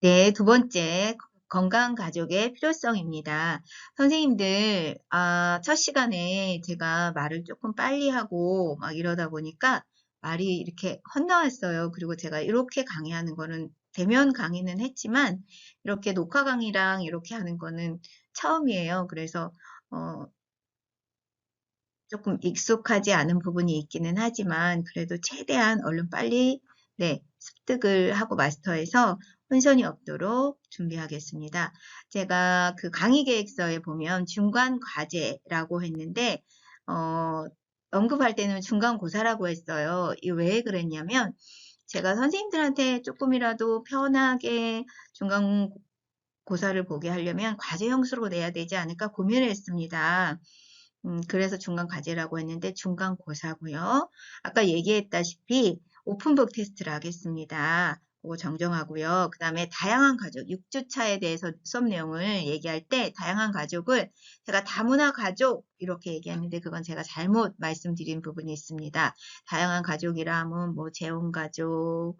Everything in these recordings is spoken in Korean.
네, 두 번째, 건강 가족의 필요성입니다. 선생님들, 첫 시간에 제가 말을 조금 빨리 하고 막 이러다 보니까 말이 이렇게 헛나왔어요. 그리고 제가 이렇게 강의하는 거는 대면 강의는 했지만 이렇게 녹화 강의랑 이렇게 하는 거는 처음이에요. 그래서 조금 익숙하지 않은 부분이 있기는 하지만 그래도 최대한 얼른 빨리 네, 습득을 하고 마스터해서 혼선이 없도록 준비하겠습니다. 제가 그 강의 계획서에 보면 중간 과제라고 했는데 언급할 때는 중간고사라고 했어요. 이 왜 그랬냐면 제가 선생님들한테 조금이라도 편하게 중간고사를 보게 하려면 과제 형식으로 내야 되지 않을까 고민을 했습니다. 그래서 중간 과제라고 했는데 중간 고사고요. 아까 얘기했다시피 오픈북 테스트를 하겠습니다. 그거 정정하고요. 그 다음에 다양한 가족, 6주차에 대해서 수업 내용을 얘기할 때 다양한 가족을 제가 다문화 가족 이렇게 얘기했는데 그건 제가 잘못 말씀드린 부분이 있습니다. 다양한 가족이라 하면 뭐 재혼 가족,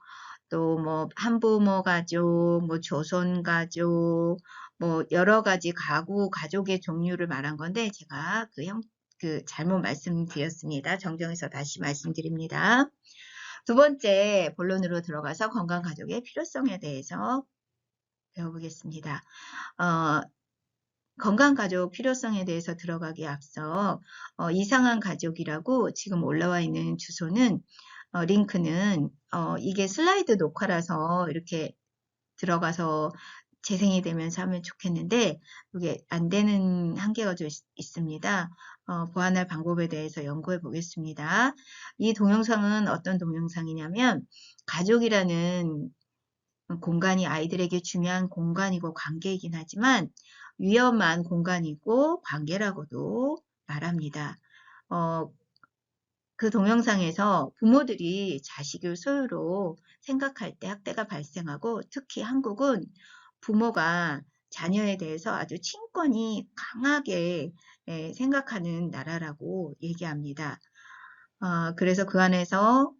또 뭐 한부모 가족, 뭐 조선 가족, 뭐 여러 가지 가구, 가족의 종류를 말한 건데 제가 잘못 말씀드렸습니다. 정정해서 다시 말씀드립니다. 두 번째 본론으로 들어가서 건강가족의 필요성에 대해서 배워보겠습니다. 건강가족 필요성에 대해서 들어가기 앞서 이상한 가족이라고 지금 올라와 있는 주소는 링크는 이게 슬라이드 녹화라서 이렇게 들어가서 재생이 되면서 하면 좋겠는데 이게 안 되는 한계가 좀 있습니다. 보완할 방법에 대해서 연구해 보겠습니다. 이 동영상은 어떤 동영상이냐면 가족이라는 공간이 아이들에게 중요한 공간이고 관계이긴 하지만 위험한 공간이고 관계라고도 말합니다. 그 동영상에서 부모들이 자식을 소유로 생각할 때 학대가 발생하고 특히 한국은 부모가 자녀에 대해서 아주 친권이 강하게 생각하는 나라라고 얘기합니다. 그래서 그 안에서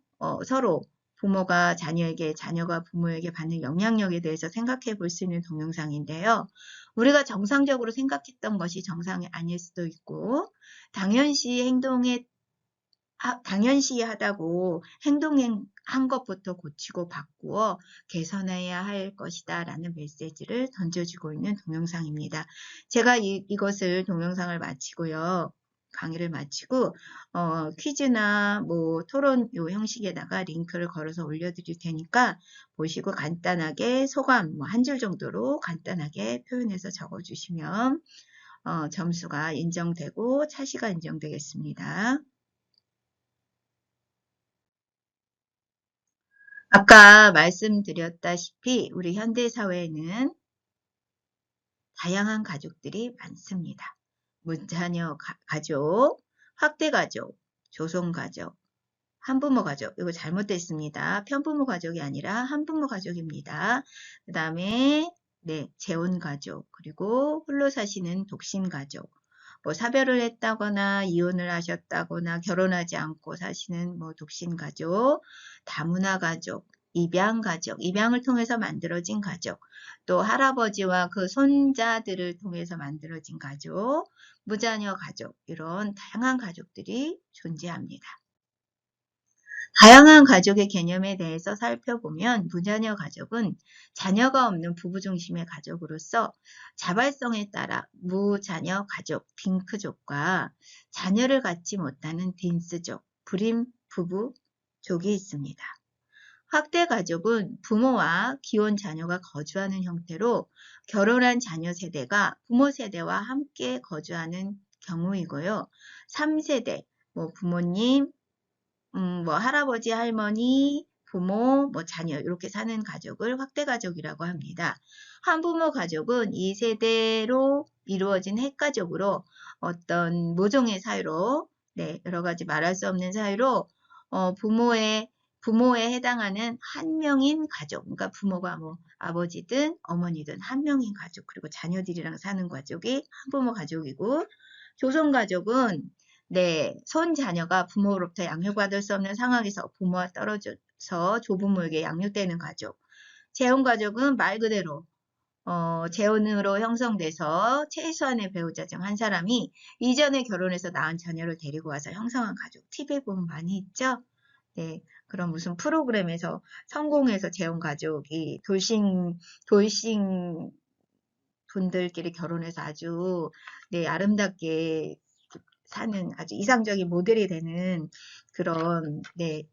서로 부모가 자녀에게, 자녀가 부모에게 받는 영향력에 대해서 생각해 볼 수 있는 동영상인데요. 우리가 정상적으로 생각했던 것이 정상이 아닐 수도 있고 당연시하다고 행동한 것부터 고치고 바꾸어 개선해야 할 것이다 라는 메시지를 던져주고 있는 동영상입니다. 제가 이것을 동영상을 마치고요. 강의를 마치고 퀴즈나 뭐 토론 요 형식에다가 링크를 걸어서 올려드릴 테니까 보시고 간단하게 소감 한 줄 정도로 간단하게 표현해서 적어주시면 점수가 인정되고 차시가 인정되겠습니다. 아까 말씀드렸다시피 우리 현대사회에는 다양한 가족들이 많습니다. 문자녀 가족, 학대가족, 조손가족, 한부모 가족. 이거 잘못됐습니다. 편부모 가족이 아니라 한부모 가족입니다. 그 다음에 재혼가족, 그리고 홀로 사시는 독신가족, 뭐 사별을 했다거나 이혼을 하셨다거나 결혼하지 않고 사시는 뭐 독신가족, 다문화 가족, 입양 가족, 입양을 통해서 만들어진 가족, 또 할아버지와 그 손자들을 통해서 만들어진 가족, 무자녀 가족, 이런 다양한 가족들이 존재합니다. 다양한 가족의 개념에 대해서 살펴보면 무자녀 가족은 자녀가 없는 부부 중심의 가족으로서 자발성에 따라 무자녀 가족, 딩크족과 자녀를 갖지 못하는 딘스족, 불임 부부족이 있습니다. 확대 가족은 부모와 기혼 자녀가 거주하는 형태로 결혼한 자녀 세대가 부모 세대와 함께 거주하는 경우이고요. 3세대, 뭐 부모님, 뭐 할아버지, 할머니, 부모, 뭐 자녀 이렇게 사는 가족을 확대 가족이라고 합니다. 한부모 가족은 2세대로 이루어진 핵가족으로 어떤 모종의 사유로 여러 가지 말할 수 없는 사유로 부모에 해당하는 한 명인 가족, 그러니까 부모가 뭐 아버지든 어머니든 한 명인 가족, 그리고 자녀들이랑 사는 가족이 한부모 가족이고, 조son 가족은 손 자녀가 부모로부터 양육받을 수 없는 상황에서 부모와 떨어져서 조부모에게 양육되는 가족. 재혼가족은 말 그대로 재혼으로 형성돼서 최소한의 배우자 중 한 사람이 이전에 결혼해서 낳은 자녀를 데리고 와서 형성한 가족. TV에 보면 많이 있죠? 네, 그런 무슨 프로그램에서 성공해서 재혼가족이 돌싱 분들끼리 결혼해서 아주 네, 아름답게 사는 아주 이상적인 모델이 되는 그런 네,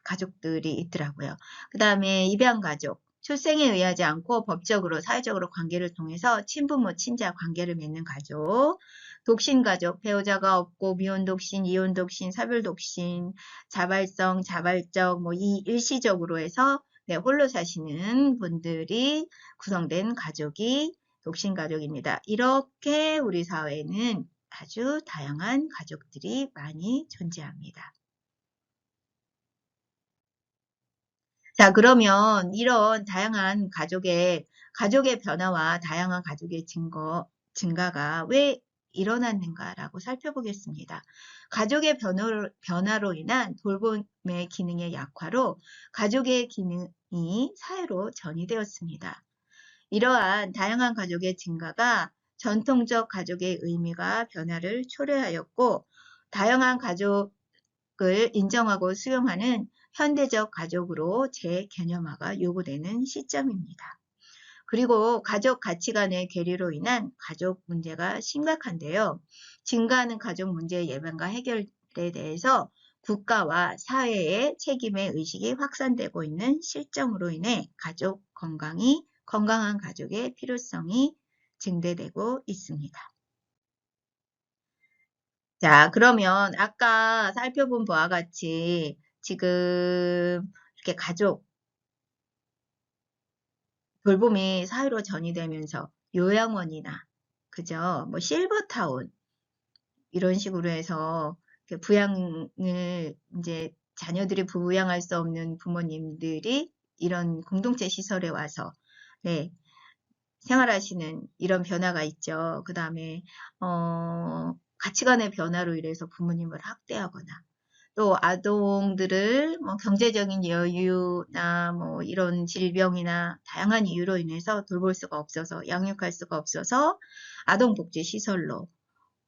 가족들이 있더라고요. 그 다음에 입양가족. 출생에 의하지 않고 법적으로 사회적으로 관계를 통해서 친부모 친자 관계를 맺는 가족. 독신가족, 배우자가 없고 미혼독신, 이혼독신, 사별독신, 자발성, 자발적, 뭐 이 일시적으로 해서 네, 홀로 사시는 분들이 구성된 가족이 독신가족입니다. 이렇게 우리 사회에는 아주 다양한 가족들이 많이 존재합니다. 자, 그러면 이런 다양한 가족의 변화와 다양한 가족의 증가가 왜 일어났는가라고 살펴보겠습니다. 가족의 변화로 인한 돌봄의 기능의 약화로 가족의 기능이 사회로 전이되었습니다. 이러한 다양한 가족의 증가가 전통적 가족의 의미가 변화를 초래하였고, 다양한 가족을 인정하고 수용하는 현대적 가족으로 재개념화가 요구되는 시점입니다. 그리고 가족 가치관의 괴리로 인한 가족 문제가 심각한데요. 증가하는 가족 문제의 예방과 해결에 대해서 국가와 사회의 책임의 의식이 확산되고 있는 실정으로 인해 건강한 가족의 필요성이 증대되고 있습니다. 자, 그러면 아까 살펴본 바와 같이 지금 이렇게 가족 돌봄이 사회로 전이되면서 요양원이나 그죠? 뭐 실버타운 이런 식으로 해서 부양을 이제 자녀들이 부양할 수 없는 부모님들이 이런 공동체 시설에 와서 네, 생활하시는 이런 변화가 있죠. 그 다음에 가치관의 변화로 인해서 부모님을 학대하거나 또 아동들을 뭐 경제적인 여유나 뭐 이런 질병이나 다양한 이유로 인해서 돌볼 수가 없어서 양육할 수가 없어서 아동복지시설로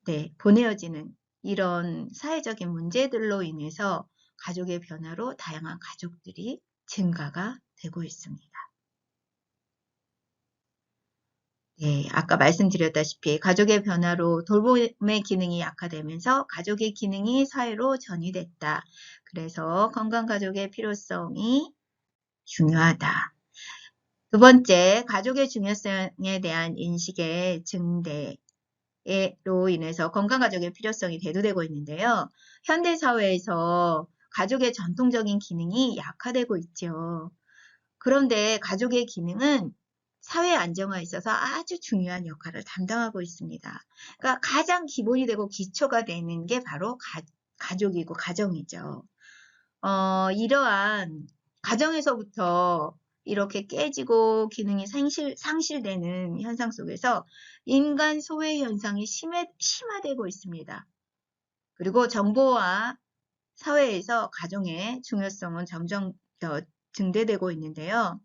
네, 보내어지는 이런 사회적인 문제들로 인해서 가족의 변화로 다양한 가족들이 증가가 되고 있습니다. 네, 아까 말씀드렸다시피 가족의 변화로 돌봄의 기능이 약화되면서 가족의 기능이 사회로 전이됐다. 그래서 건강가족의 필요성이 중요하다. 두 번째, 가족의 중요성에 대한 인식의 증대로 인해서 건강가족의 필요성이 대두되고 있는데요. 현대사회에서 가족의 전통적인 기능이 약화되고 있죠. 그런데 가족의 기능은 사회 안정화에 있어서 아주 중요한 역할을 담당하고 있습니다. 그러니까 가장 기본이 되고 기초가 되는 게 바로 가족이고 가정이죠. 이러한 가정에서부터 이렇게 깨지고 기능이 상실되는 현상 속에서 인간 소외 현상이 심화되고 있습니다. 그리고 정보와 사회에서 가정의 중요성은 점점 더 증대되고 있는데요.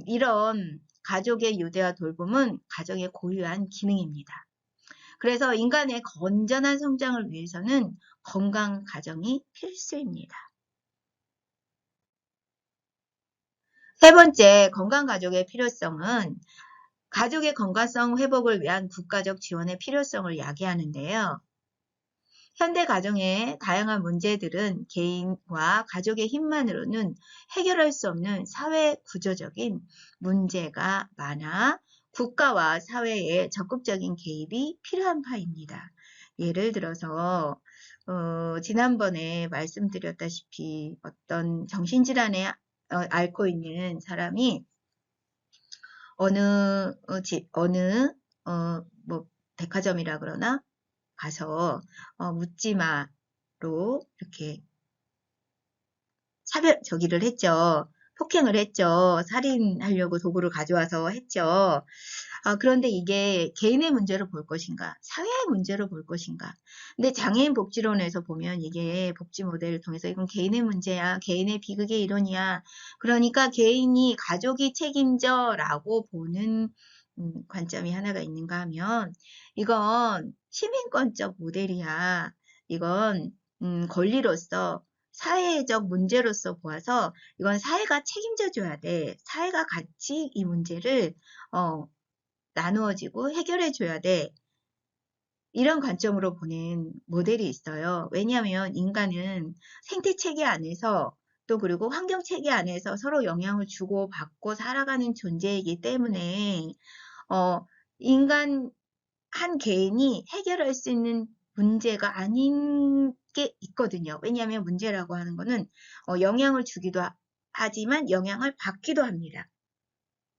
이런 가족의 유대와 돌봄은 가정의 고유한 기능입니다. 그래서 인간의 건전한 성장을 위해서는 건강 가정이 필수입니다. 세 번째, 건강 가족의 필요성은 가족의 건강성 회복을 위한 국가적 지원의 필요성을 야기하는데요. 현대 가정의 다양한 문제들은 개인과 가족의 힘만으로는 해결할 수 없는 사회 구조적인 문제가 많아 국가와 사회의 적극적인 개입이 필요한 바입니다. 예를 들어서 지난번에 말씀드렸다시피 어떤 정신질환에 앓고 있는 사람이 뭐 백화점이라 그러나 가서 묻지마로 이렇게 했죠. 폭행을 했죠. 살인하려고 도구를 가져와서 했죠. 그런데 이게 개인의 문제로 볼 것인가, 사회의 문제로 볼 것인가. 근데 장애인 복지론에서 보면 이게 복지 모델을 통해서 이건 개인의 문제야, 개인의 비극의 이론이야. 그러니까 개인이 가족이 책임져라고 보는 관점이 하나가 있는가 하면 이건 시민권적 모델이야. 이건 권리로서 사회적 문제로서 보아서 이건 사회가 책임져 줘야 돼. 사회가 같이 이 문제를 나누어지고 해결해 줘야 돼. 이런 관점으로 보는 모델이 있어요. 왜냐하면 인간은 생태 체계 안에서 또 그리고 환경 체계 안에서 서로 영향을 주고받고 살아가는 존재이기 때문에 인간 한 개인이 해결할 수 있는 문제가 아닌 게 있거든요. 왜냐하면 문제라고 하는 거는 영향을 주기도 하지만 영향을 받기도 합니다.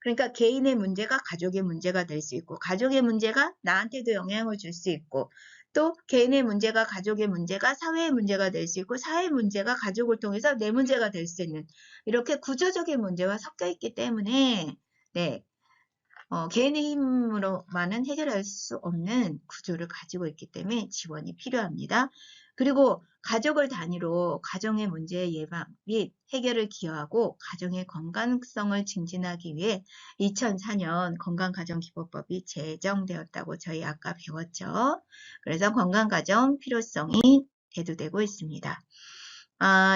그러니까 개인의 문제가 가족의 문제가 될 수 있고 가족의 문제가 나한테도 영향을 줄 수 있고 또 개인의 문제가 가족의 문제가 사회의 문제가 될 수 있고 사회의 문제가 가족을 통해서 내 문제가 될 수 있는 이렇게 구조적인 문제와 섞여 있기 때문에 네, 개인의 힘으로만은 해결할 수 없는 구조를 가지고 있기 때문에 지원이 필요합니다. 그리고 가족을 단위로 가정의 문제 예방 및 해결을 기여하고 가정의 건강성을 증진하기 위해 2004년 건강가정기본법이 제정되었다고 저희 아까 배웠죠. 그래서 건강가정 필요성이 대두되고 있습니다.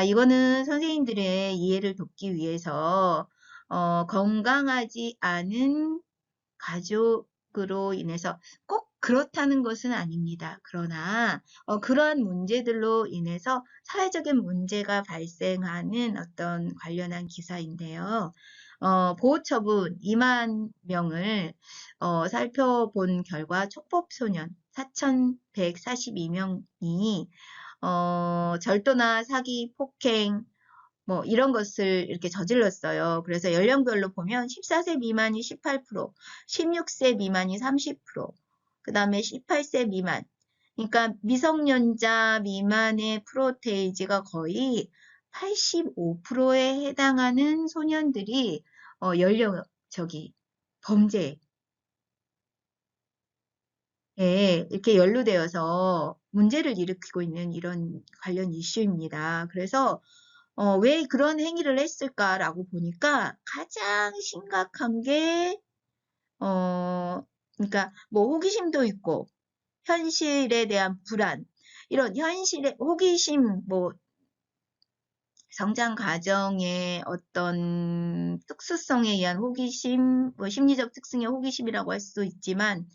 이거는 선생님들의 이해를 돕기 위해서 건강하지 않은 가족으로 인해서 꼭 그렇다는 것은 아닙니다. 그러나 그러한 문제들로 인해서 사회적인 문제가 발생하는 어떤 관련한 기사인데요. 보호처분 2만 명을 살펴본 결과 촉법소년 4,142명이 절도나 사기, 폭행, 뭐 이런 것을 이렇게 저질렀어요. 그래서 연령별로 보면 14세 미만이 18%, 16세 미만이 30%, 그 다음에 18세 미만. 그러니까 미성년자 미만의 프로테이지가 거의 85%에 해당하는 소년들이 범죄에 이렇게 연루되어서 문제를 일으키고 있는 이런 관련 이슈입니다. 그래서 왜 그런 행위를 했을까라고 보니까 가장 심각한 게 그러니까 뭐 호기심도 있고 현실에 대한 불안 이런 현실의 호기심 뭐 성장 과정의 어떤 특수성에 의한 호기심 뭐 심리적 특성의 호기심이라고 할 수도 있지만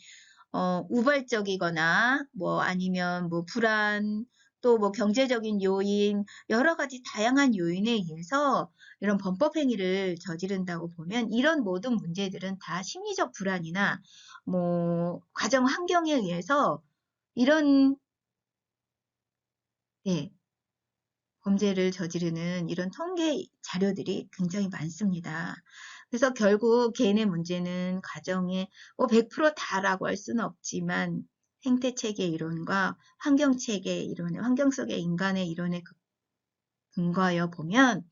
우발적이거나 뭐 아니면 뭐 불안 또 뭐 경제적인 요인 여러 가지 다양한 요인에 의해서 이런 범법 행위를 저지른다고 보면 이런 모든 문제들은 다 심리적 불안이나 뭐 가정 환경에 의해서 이런 네, 범죄를 저지르는 이런 통계 자료들이 굉장히 많습니다. 그래서 결국 개인의 문제는 가정의 100% 다라고 할 수는 없지만 생태체계 이론과 환경체계 이론, 환경 속의 인간의 이론에 근거하여 보면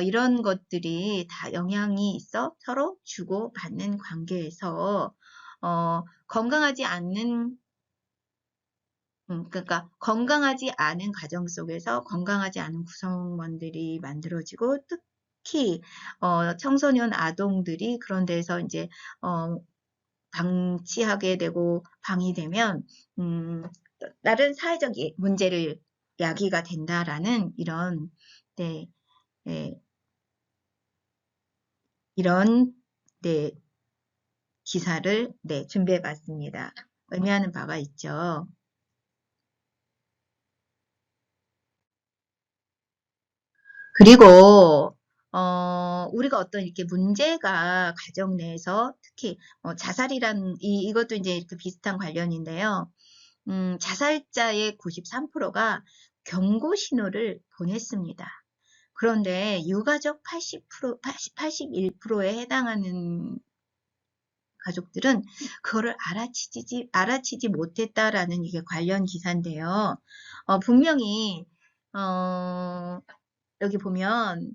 이런 것들이 다 영향이 있어 서로 주고받는 관계에서 건강하지 않는 그러니까 건강하지 않은 가정 속에서 건강하지 않은 구성원들이 만들어지고 특히 청소년 아동들이 그런 데서 이제 방치하게 되고 방이되면 다른 사회적 문제를 야기가 된다라는 이런 네, 네, 이런 네, 기사를 네, 준비해 봤습니다. 의미하는 바가 있죠. 그리고 우리가 어떤 이렇게 문제가 가정 내에서 특히 자살이란 이것도 이제 이렇게 비슷한 관련인데요. 자살자의 93%가 경고 신호를 보냈습니다. 그런데 유가족 80%, 81%에 해당하는 가족들은 그거를 알아치지 못했다라는 이게 관련 기사인데요. 분명히 여기 보면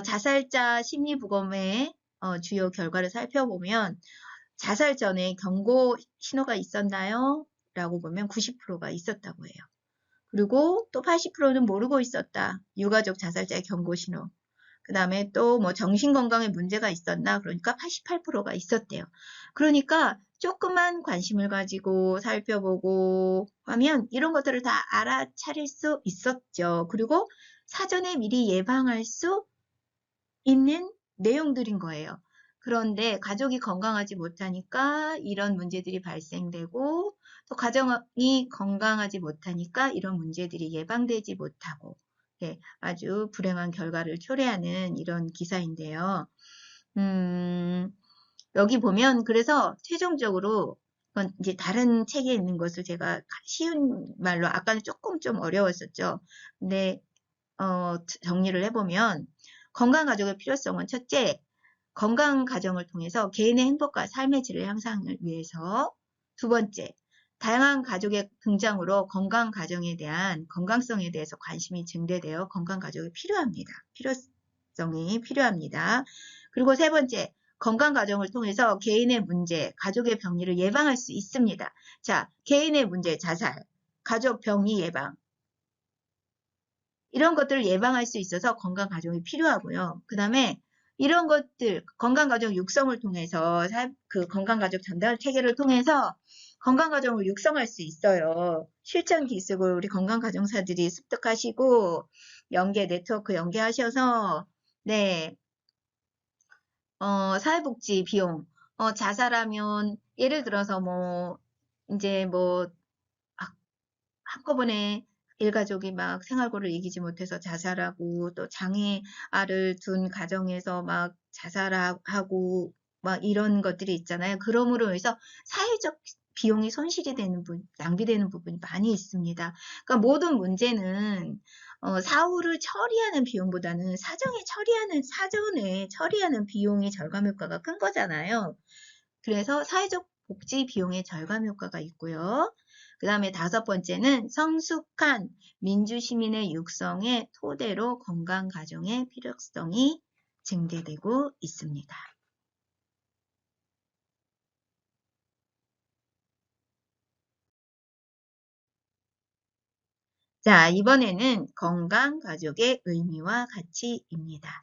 자살자 심리부검의 주요 결과를 살펴보면 자살 전에 경고 신호가 있었나요? 라고 보면 90%가 있었다고 해요. 그리고 또 80%는 모르고 있었다. 유가족 자살자의 경고 신호. 그 다음에 또 뭐 정신건강에 문제가 있었나? 그러니까 88%가 있었대요. 그러니까 조금만 관심을 가지고 살펴보고 하면 이런 것들을 다 알아차릴 수 있었죠. 그리고 사전에 미리 예방할 수 있는 내용들인 거예요. 그런데 가족이 건강하지 못하니까 이런 문제들이 발생되고 또 가정이 건강하지 못하니까 이런 문제들이 예방되지 못하고 네, 아주 불행한 결과를 초래하는 이런 기사인데요. 여기 보면 그래서 최종적으로 그건 이제 다른 책에 있는 것을 제가 쉬운 말로 아까는 조금 좀 어려웠었죠. 근데 정리를 해보면 건강 가족의 필요성은 첫째, 건강 가정을 통해서 개인의 행복과 삶의 질을 향상을 위해서 두 번째, 다양한 가족의 등장으로 건강 가정에 대한 건강성에 대해서 관심이 증대되어 건강 가족이 필요합니다. 필요성이 필요합니다. 그리고 세 번째, 건강 가정을 통해서 개인의 문제, 가족의 병리를 예방할 수 있습니다. 자, 개인의 문제, 자살, 가족 병리 예방. 이런 것들을 예방할 수 있어서 건강가정이 필요하고요. 그 다음에 이런 것들, 건강가정 육성을 통해서, 그 건강가족 전달 체계를 통해서 건강가정을 육성할 수 있어요. 실천 기술을 우리 건강가정사들이 습득하시고, 네트워크 연계하셔서, 네, 사회복지 비용, 자살하면, 예를 들어서 이제 한꺼번에 일가족이 막 생활고를 이기지 못해서 자살하고 또 장애아를 둔 가정에서 막 자살하고 막 이런 것들이 있잖아요. 그러므로 해서 사회적 비용이 손실이 되는 낭비되는 부분이 많이 있습니다. 그러니까 모든 문제는 사후를 처리하는 비용보다는 사전에 처리하는 비용이 절감 효과가 큰 거잖아요. 그래서 사회적 복지 비용의 절감 효과가 있고요. 그 다음에 다섯 번째는 성숙한 민주시민의 육성의 토대로 건강가정의 필요성이 증대되고 있습니다. 자, 이번에는 건강가족의 의미와 가치입니다.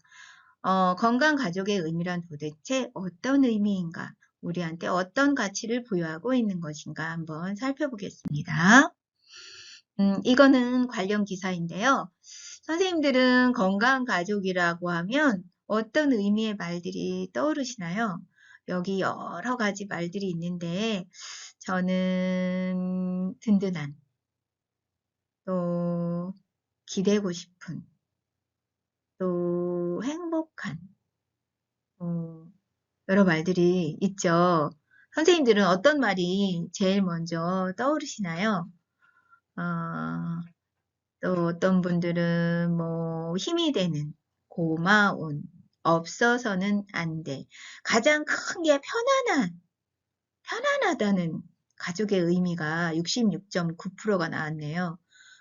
건강가족의 의미란 도대체 어떤 의미인가? 우리한테 어떤 가치를 부여하고 있는 것인가 한번 살펴보겠습니다. 이거는 관련 기사인데요. 선생님들은 건강가족이라고 하면 어떤 의미의 말들이 떠오르시나요? 여기 여러 가지 말들이 있는데 저는 든든한, 또 기대고 싶은, 또 행복한, 여러 말들이 있죠. 선생님들은 어떤 말이 제일 먼저 떠오르시나요? 어, 또 어떤 분들은 힘이 되는, 고마운, 없어서는 안 돼. 가장 큰 게 편안하다는 가족의 의미가 66.9%가 나왔네요.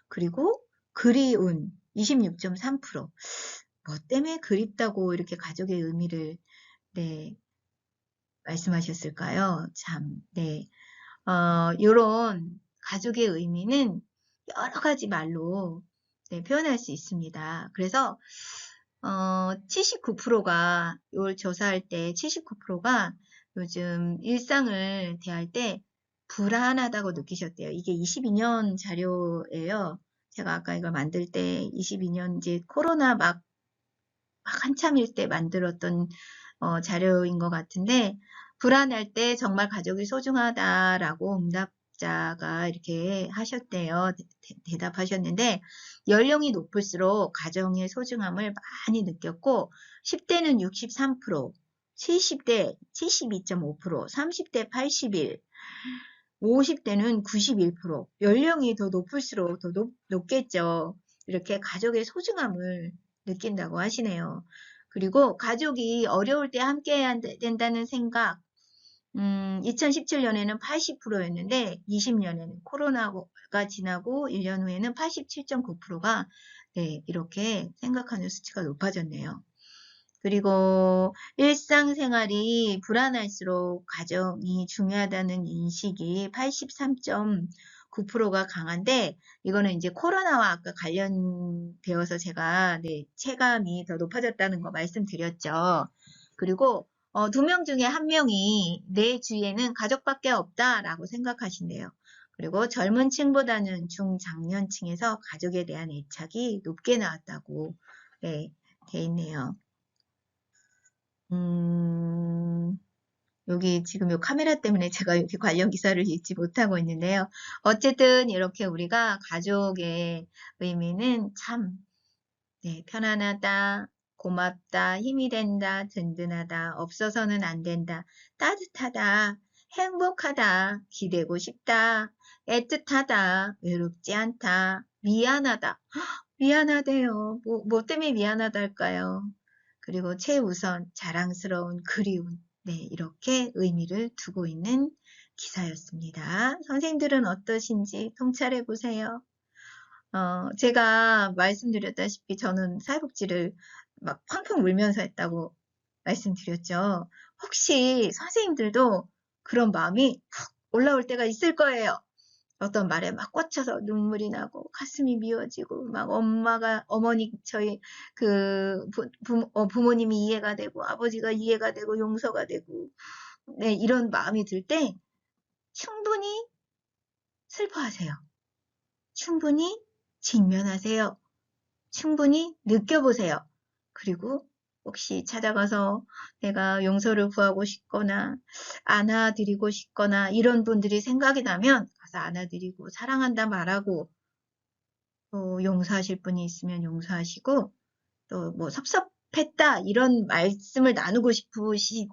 그리고 그리운 26.3%. 뭐 때문에 그립다고 이렇게 가족의 의미를 네, 말씀하셨을까요? 참, 네. 요런 가족의 의미는 여러 가지 말로 네, 표현할 수 있습니다. 그래서 79%가 요 조사할 때 79%가 요즘 일상을 대할 때 불안하다고 느끼셨대요. 이게 22년 자료예요. 제가 아까 이걸 만들 때 22년 이제 코로나 막 한참일 때 만들었던 자료인 것 같은데 불안할 때 정말 가족이 소중하다라고 응답자가 이렇게 하셨대요. 대답하셨는데 연령이 높을수록 가정의 소중함을 많이 느꼈고 10대는 63%, 70대 72.5%, 30대 81, 50대는 91%, 연령이 더 높을수록 더 높겠죠. 이렇게 가족의 소중함을 느낀다고 하시네요. 그리고 가족이 어려울 때 함께 해야 된다는 생각, 2017년에는 80%였는데 20년에는 코로나가 지나고 1년 후에는 87.9%가 네, 이렇게 생각하는 수치가 높아졌네요. 그리고 일상생활이 불안할수록 가정이 중요하다는 인식이 83.9%가 강한데, 이거는 이제 코로나와 아까 관련되어서 제가 체감이 더 높아졌다는 거 말씀드렸죠. 그리고 2명 중에 1명이 내 주위에는 가족밖에 없다라고 생각하신대요. 그리고 젊은 층보다는 중장년층에서 가족에 대한 애착이 높게 나왔다고 돼 있네요. 여기 지금 요 카메라 때문에 제가 이렇게 관련 기사를 읽지 못하고 있는데요. 어쨌든 이렇게 우리가 가족의 의미는 참 편안하다, 고맙다, 힘이 된다, 든든하다, 없어서는 안 된다, 따뜻하다, 행복하다, 기대고 싶다, 애틋하다, 외롭지 않다, 미안하다. 미안하대요. 뭐 때문에 미안하달까요? 그리고 최우선, 자랑스러운, 그리운. 이렇게 의미를 두고 있는 기사였습니다. 선생님들은 어떠신지 통찰해 보세요. 제가 말씀드렸다시피 저는 사회복지를 막 펑펑 울면서 했다고 말씀드렸죠. 혹시 선생님들도 그런 마음이 푹 올라올 때가 있을 거예요. 어떤 말에 막 꽂혀서 눈물이 나고 가슴이 미어지고 막 어머니 저희 부모님이 이해가 되고 아버지가 이해가 되고 용서가 되고 이런 마음이 들 때 충분히 슬퍼하세요. 충분히 직면하세요. 충분히 느껴보세요. 그리고 혹시 찾아가서 내가 용서를 구하고 싶거나 안아드리고 싶거나 이런 분들이 생각이 나면 가서 안아드리고 사랑한다 말하고 또 용서하실 분이 있으면 용서하시고 또 뭐 섭섭했다 이런 말씀을 나누고 싶으신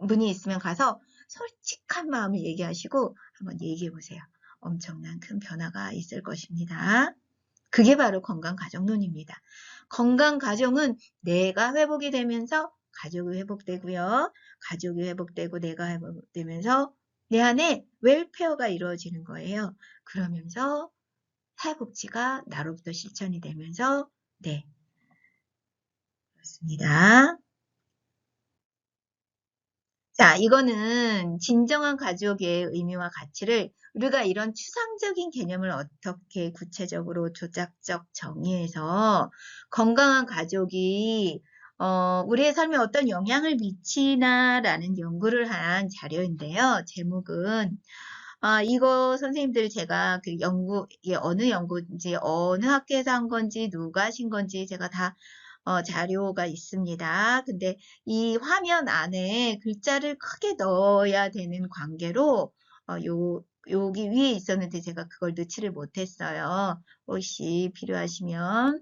분이 있으면 가서 솔직한 마음을 얘기하시고 한번 얘기해 보세요. 엄청난 큰 변화가 있을 것입니다. 그게 바로 건강가정론입니다. 건강가정은 내가 회복이 되면서 가족이 회복되고요. 가족이 회복되고 내가 회복되면서 내 안에 웰페어가 이루어지는 거예요. 그러면서 사회복지가 나로부터 실천이 되면서 그렇습니다. 자, 이거는 진정한 가족의 의미와 가치를 우리가 이런 추상적인 개념을 어떻게 구체적으로 조작적 정의해서 건강한 가족이 우리의 삶에 어떤 영향을 미치나라는 연구를 한 자료인데요. 제목은 이거 선생님들 제가 그 연구, 이게 어느 연구인지, 어느 학교에서 한 건지, 누가 하신 건지 제가 다 자료가 있습니다. 근데 이 화면 안에 글자를 크게 넣어야 되는 관계로 여기 위에 있었는데 제가 그걸 넣지를 못했어요. 혹시 필요하시면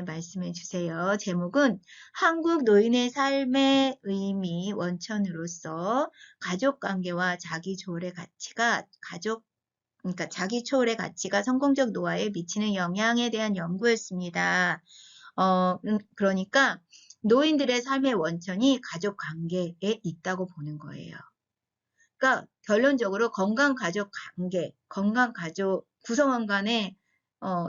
말씀해 주세요. 제목은 한국 노인의 삶의 의미 원천으로서 가족관계와 자기초월의 가치가 그러니까 자기초월의 가치가 성공적 노화에 미치는 영향에 대한 연구였습니다. 그러니까 노인들의 삶의 원천이 가족 관계에 있다고 보는 거예요. 그러니까 결론적으로 건강 가족 관계, 건강 가족 구성원 간의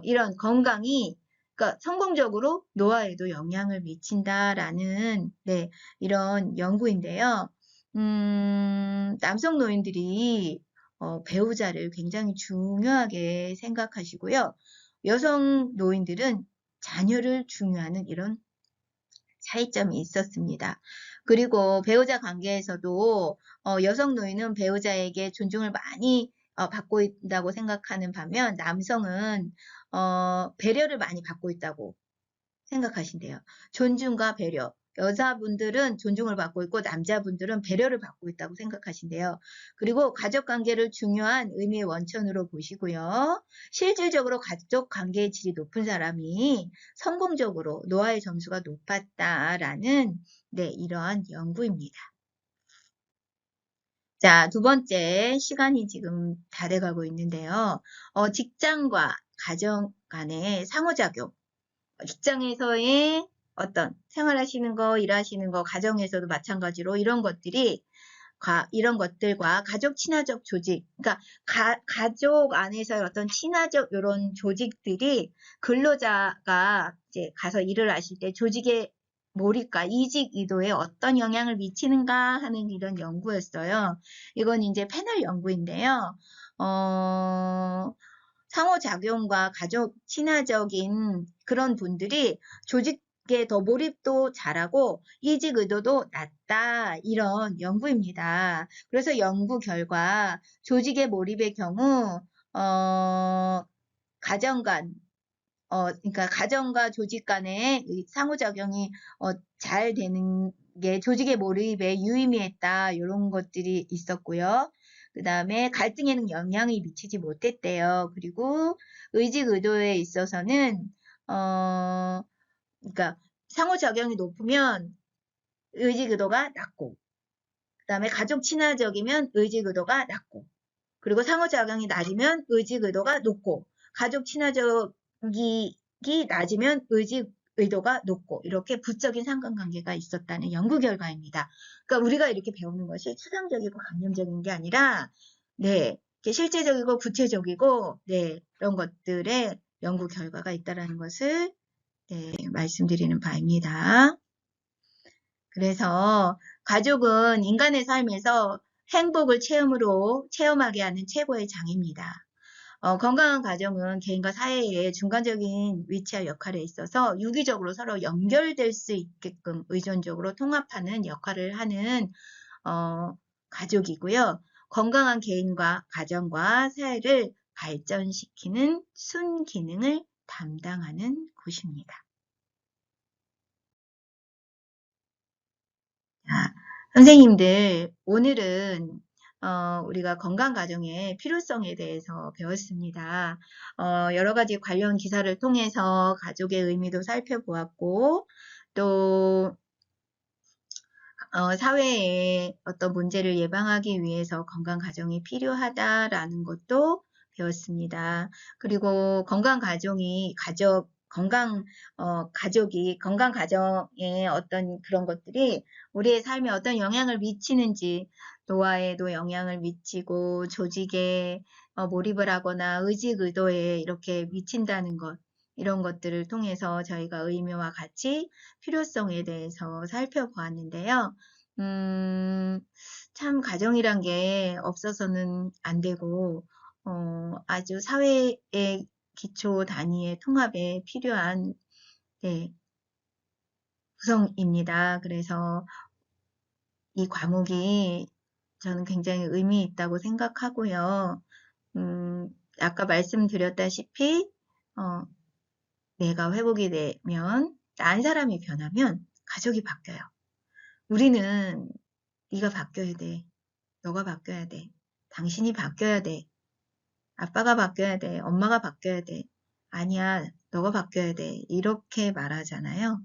이런 건강이 그러니까 성공적으로 노화에도 영향을 미친다라는 이런 연구인데요. 남성 노인들이 배우자를 굉장히 중요하게 생각하시고요. 여성 노인들은 자녀를 중요하는 이런 차이점이 있었습니다. 그리고 배우자 관계에서도 여성 노인은 배우자에게 존중을 많이 받고 있다고 생각하는 반면 남성은 배려를 많이 받고 있다고 생각하신대요. 존중과 배려. 여자분들은 존중을 받고 있고 남자분들은 배려를 받고 있다고 생각하신대요. 그리고 가족관계를 중요한 의미의 원천으로 보시고요. 실질적으로 가족관계의 질이 높은 사람이 성공적으로 노화의 점수가 높았다라는 이러한 연구입니다. 자, 두 번째 시간이 지금 다 돼가고 있는데요. 직장과 가정 간의 상호작용. 직장에서의 어떤 생활하시는 거, 일하시는 거, 가정에서도 마찬가지로 이런 것들과 가족 친화적 조직, 그러니까 가족 안에서 어떤 친화적 이런 조직들이 근로자가 이제 가서 일을 하실 때 조직에 몰입과 이직 의도에 어떤 영향을 미치는가 하는 이런 연구였어요. 이건 이제 패널 연구인데요. 상호작용과 가족 친화적인 그런 분들이 조직에 더 몰입도 잘하고 이직 의도도 낮다 이런 연구입니다. 그래서 연구 결과 조직의 몰입의 경우 가정 간 그러니까 가정과 조직 간의 상호작용이 잘 되는 게 조직의 몰입에 유의미했다. 이런 것들이 있었고요. 그 다음에 갈등에는 영향을 미치지 못했대요. 그리고 의직 의도에 있어서는 그러니까 상호작용이 높으면 의직 의도가 낮고 그 다음에 가족 친화적이면 의직 의도가 낮고 그리고 상호작용이 낮으면 의직 의도가 높고 가족 친화적이 낮으면 의직 의도가 높고 이렇게 부적인 상관관계가 있었다는 연구 결과입니다. 그러니까 우리가 이렇게 배우는 것이 추상적이고 감염적인 게 아니라 네, 실제적이고 구체적이고 네, 이런 것들의 연구 결과가 있다는 것을 네, 말씀드리는 바입니다. 그래서 가족은 인간의 삶에서 행복을 체험하게 하는 최고의 장입니다. 건강한 가정은 개인과 사회의 중간적인 위치와 역할에 있어서 유기적으로 서로 연결될 수 있게끔 의존적으로 통합하는 역할을 하는 가족이고요. 건강한 개인과 가정과 사회를 발전시키는 순기능을 담당하는 곳입니다. 자, 선생님들, 오늘은 우리가 건강가정의 필요성에 대해서 배웠습니다. 여러 가지 관련 기사를 통해서 가족의 의미도 살펴보았고, 또 사회의 어떤 문제를 예방하기 위해서 건강가정이 필요하다라는 것도 배웠습니다. 그리고 건강 가정의 어떤 그런 것들이 우리의 삶에 어떤 영향을 미치는지, 노화에도 영향을 미치고, 조직에 몰입을 하거나 의직 의도에 이렇게 미친다는 것, 이런 것들을 통해서 저희가 의미와 가치, 필요성에 대해서 살펴보았는데요. 참 가정이란 게 없어서는 안 되고 아주 사회의 기초 단위의 통합에 필요한 네, 구성입니다. 그래서 이 과목이 저는 굉장히 의미 있다고 생각하고요. 아까 말씀드렸다시피 내가 회복이 되면 난 사람이 변하면 가족이 바뀌어요. 우리는 네가 바뀌어야 돼. 너가 바뀌어야 돼. 당신이 바뀌어야 돼. 아빠가 바뀌어야 돼. 엄마가 바뀌어야 돼. 아니야, 너가 바뀌어야 돼. 이렇게 말하잖아요.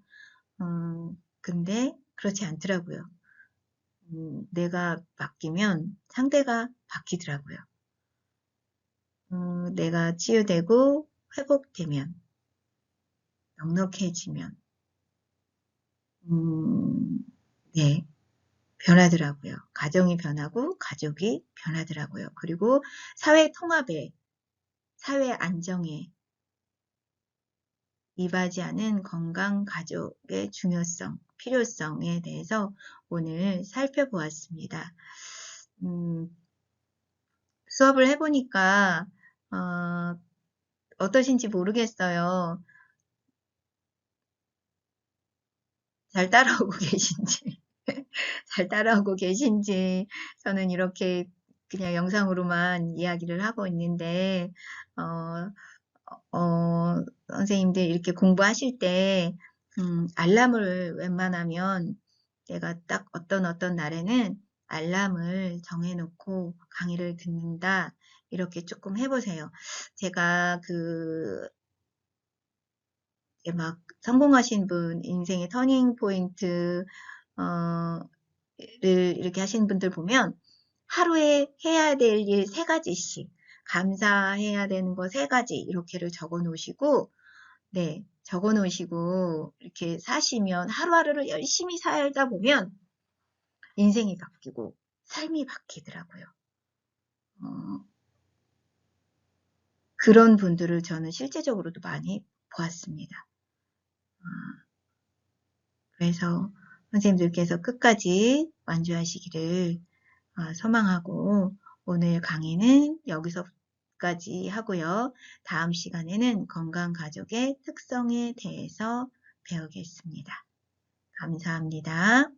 근데 그렇지 않더라고요. 내가 바뀌면 상대가 바뀌더라고요. 내가 치유되고 회복되면, 넉넉해지면, 네, 변하더라고요. 가정이 변하고 가족이 변하더라고요. 그리고 사회 통합에, 사회 안정에 이바지하는 건강 가족의 중요성, 필요성에 대해서 오늘 살펴보았습니다. 수업을 해보니까 어떠신지 모르겠어요. 잘 따라오고 계신지. 잘 따라오고 계신지 저는 이렇게 그냥 영상으로만 이야기를 하고 있는데 선생님들 이렇게 공부하실 때 알람을 웬만하면 내가 딱 어떤 날에는 알람을 정해놓고 강의를 듣는다 이렇게 조금 해보세요. 제가 막 성공하신 분 인생의 터닝 포인트 를 이렇게 하시는 분들 보면 하루에 해야 될 일 3가지씩 감사해야 되는 거 3가지 이렇게를 적어 놓으시고 네, 적어 놓으시고 이렇게 사시면 하루하루를 열심히 살다 보면 인생이 바뀌고 삶이 바뀌더라고요. 그런 분들을 저는 실제적으로도 많이 보았습니다. 그래서 선생님들께서 끝까지 완주하시기를 소망하고 오늘 강의는 여기서까지 하고요. 다음 시간에는 건강가족의 특성에 대해서 배우겠습니다. 감사합니다.